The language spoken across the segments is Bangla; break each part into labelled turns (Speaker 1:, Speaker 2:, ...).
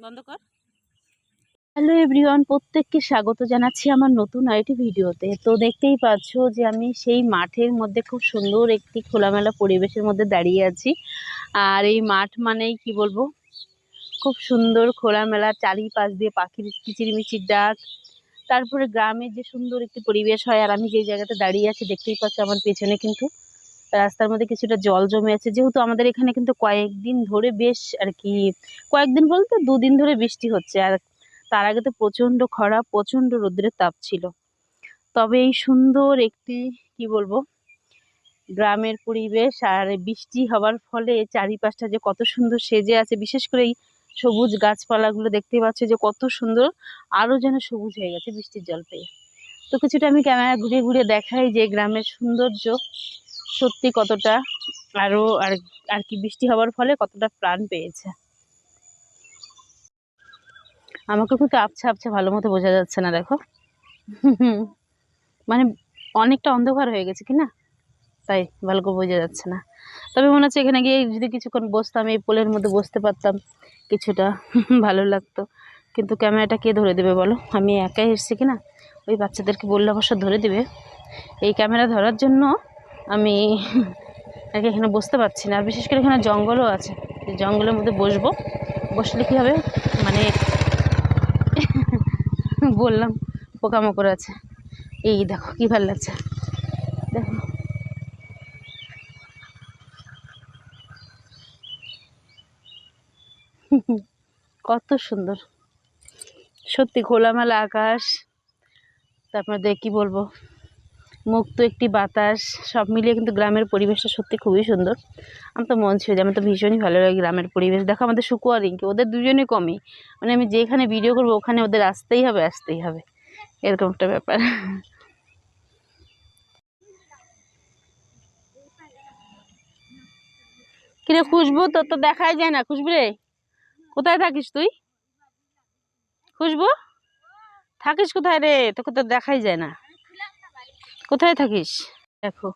Speaker 1: বন্ধ কর। হ্যালো এভরিওয়ান, প্রত্যেককে স্বাগত জানাচ্ছি আমার নতুন আরেকটি ভিডিওতে। তো দেখতেই পাচ্ছ যে আমি সেই মাঠের মধ্যে খুব সুন্দর একটি খোলামেলা পরিবেশের মধ্যে দাঁড়িয়ে আছি। আর এই মাঠ মানেই কি বলবো, খুব সুন্দর খোলামেলা, চারিপাশ দিয়ে পাখির কিচিরমিচির ডাক, তারপরে গ্রামের যে সুন্দর একটি পরিবেশ হয়। আর আমি যে জায়গাতে দাঁড়িয়ে আছি দেখতেই পাচ্ছ আমার পেছনে কিন্তু রাস্তার মধ্যে কিছুটা জল জমে আছে। যেহেতু আমাদের এখানে কিন্তু কয়েকদিন ধরে বেশ আর কি, কয়েকদিন বলতে দুদিন ধরে বৃষ্টি হচ্ছে। আর তার আগে তো প্রচন্ড খরা, প্রচন্ড রোদ্রের তাপ ছিল। তবে এই সুন্দর একটি কি বলবো গ্রামের পরিবেশ, আর বৃষ্টি হওয়ার ফলে চারিপাশটা যে কত সুন্দর সেজে আছে, বিশেষ করে এই সবুজ গাছপালাগুলো দেখতে পাচ্ছি যে কত সুন্দর, আরো যেন সবুজ হয়ে গেছে বৃষ্টির জল পেয়ে। তো কিছুটা আমি ক্যামেরা ঘুরিয়ে ঘুরিয়ে দেখাই যে গ্রামের সৌন্দর্য সত্যি কতটা, আরো আর আর কি বৃষ্টি হওয়ার ফলে কতটা প্রাণ পেয়েছে। আমাকে কিন্তু আবছা আবছা ভালো মতো বোঝা যাচ্ছে না, দেখো। মানে অনেকটা অন্ধকার হয়ে গেছে কি না, তাই ভালো করে বোঝা যাচ্ছে না। তবে মনে হচ্ছে এখানে গিয়ে যদি কিছুক্ষণ বসতাম, এই পোলের মধ্যে বসতে পারতাম, কিছুটা ভালো লাগতো। কিন্তু ক্যামেরাটা কে ধরে দেবে বলো, আমি একাই এসেছি কিনা। ওই বাচ্চাদেরকে বললে অবশ্য ধরে দেবে। এই ক্যামেরা ধরার জন্য আমি আর কি এখানে বসতে পারছি না। আর বিশেষ করে এখানে জঙ্গলও আছে, জঙ্গলের মধ্যে বসবো, বসলে কি হবে মানে বললাম পোকামাকড় আছে। এই দেখো কি ভালো লাগছে, দেখো কত সুন্দর সত্যি খোলামেলা আকাশ, তারপরে কি বলবো মুক্ত একটি বাতাস, সব মিলিয়ে কিন্তু গ্রামের পরিবেশটা সত্যি খুবই সুন্দর। আমার তো মন ছুঁয়ে যায়, আমার তো ভীষণই ভালো লাগে গ্রামের পরিবেশ। দেখো আমাদের শুকু আর রিঙ্কি, ওদের দুজনেই কমই, মানে আমি যেখানে ভিডিও করবো ওখানে ওদের আসতেই হবে আসতেই হবে, এরকম একটা ব্যাপার। কিরে খুশবু, তোর তো দেখাই যায় না। খুশবু রে, কোথায় থাকিস তুই? খুশবু, থাকিস কোথায় রে? তোকে তো দেখাই যায় না, কোথায় থাকিস? দেখো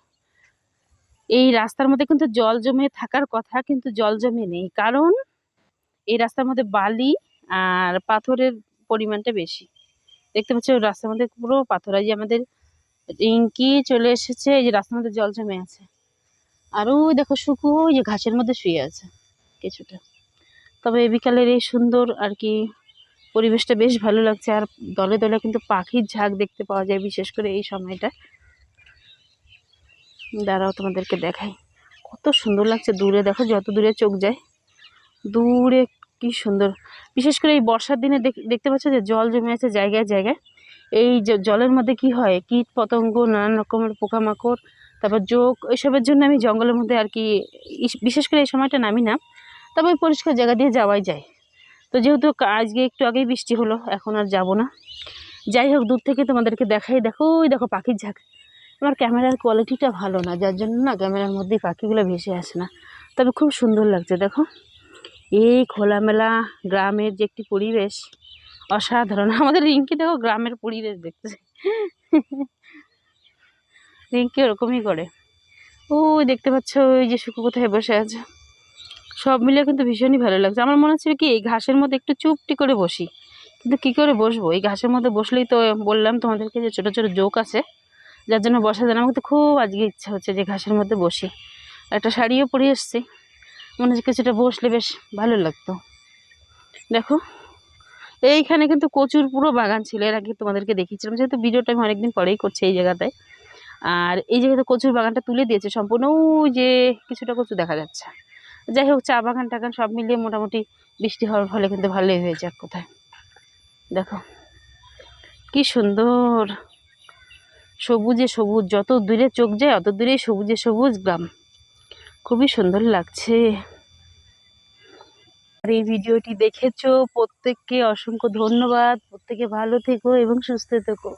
Speaker 1: এই রাস্তার মধ্যে কিন্তু জল জমে থাকার কথা, কিন্তু জল জমে নেই, কারণ এই রাস্তার মধ্যে বালি আর পাথরের পরিমাণটা বেশি। দেখতে পাচ্ছ রাস্তার মধ্যে পুরো পাথর। এই যে আমাদের রিঙ্কি চলে এসেছে, এই যে রাস্তার মধ্যে জল জমে আছে। আর ওই দেখো শুকু, ওই যে ঘাসের মধ্যে শুয়ে আছে কিছুটা। তবে বিকালের এই সুন্দর আর কি পরিবেশটা বেশ ভালো লাগছে। আর দলে দলে কিন্তু পাখির ঝাঁক দেখতে পাওয়া যায়, বিশেষ করে এই সময়টা। দাঁড়াও তোমাদেরকে দেখাই, কত সুন্দর লাগছে দূরে। দেখো যত দূরে চোখ যায়, দূরে কি সুন্দর। বিশেষ করে এই বর্ষার দিনে দেখতে পাচ্ছ যে জল জমে আছে জায়গায় জায়গায়। এই জলের মধ্যে কি হয়, কীট পতঙ্গ, নানান রকমের পোকামাকড়, তারপর জোক, এসবের জন্য আমি জঙ্গলের মধ্যে আর কি বিশেষ করে এই সময়টা নামি না। তবে ওই পরিষ্কার জায়গা দিয়ে যাওয়াই যায়। তো যেহেতু আজকে একটু আগেই বৃষ্টি হলো, এখন আর যাব না। যাই হোক, দূর থেকে তোমাদেরকে দেখাই। দেখো ওই দেখো পাখির ঝাঁক। আমার ক্যামেরার কোয়ালিটিটা ভালো না, যার জন্য না ক্যামেরার মধ্যে পাখিগুলো ভেসে আসে না। তবে খুব সুন্দর লাগছে দেখো, এই খোলামেলা গ্রামের যে একটি পরিবেশ, অসাধারণ। আমাদের রিঙ্কি দেখো গ্রামের পরিবেশ দেখতেছে, রিঙ্কি ওরকমই করে। ওই দেখতে পাচ্ছ ওই যে শুকু কোথায় বসে আছে। সব মিলে কিন্তু ভীষণই ভালো লাগছে। আমার মনে হচ্ছে কি এই ঘাসের মধ্যে একটু চুপটি করে বসি, কিন্তু কি করে বসবো? এই ঘাসের মধ্যে বসলেই তো বললাম তোমাদেরকে যে ছোট ছোট জোক আছে, যার জন্য বসা যায় না। আমাকে তো খুব আজকে ইচ্ছা হচ্ছে যে ঘাসের মধ্যে বসি। একটা শাড়িও পরে এসছি, মনে হচ্ছে কিছুটা বসলে বেশ ভালো লাগতো। দেখো এইখানে কিন্তু কচুর পুরো বাগান ছিল, এর আগে তোমাদেরকে দেখিয়েছিলাম, যেহেতু ভিডিওটা আমি অনেকদিন পরেই করছি এই জায়গাটায়। আর এই জায়গাতে কচুর বাগানটা তুলে দিয়েছে সম্পূর্ণ, ওই যে কিছুটা কচু দেখা যাচ্ছে। যাই হোক, চা বাগান টাগান সব মিলিয়ে মোটামুটি বৃষ্টি হওয়ার ফলে কিন্তু ভালোই হয়েছে এক কোথায়। দেখো কি সুন্দর, সবুজে সবুজ, যত দূরে চোখ যায় অত দূরে সবুজে সবুজ গ্রাম, খুবই সুন্দর লাগছে। আর এই ভিডিওটি দেখেছো, প্রত্যেককে অসংখ্য ধন্যবাদ। প্রত্যেকে ভালো থেকো এবং সুস্থ থেকো।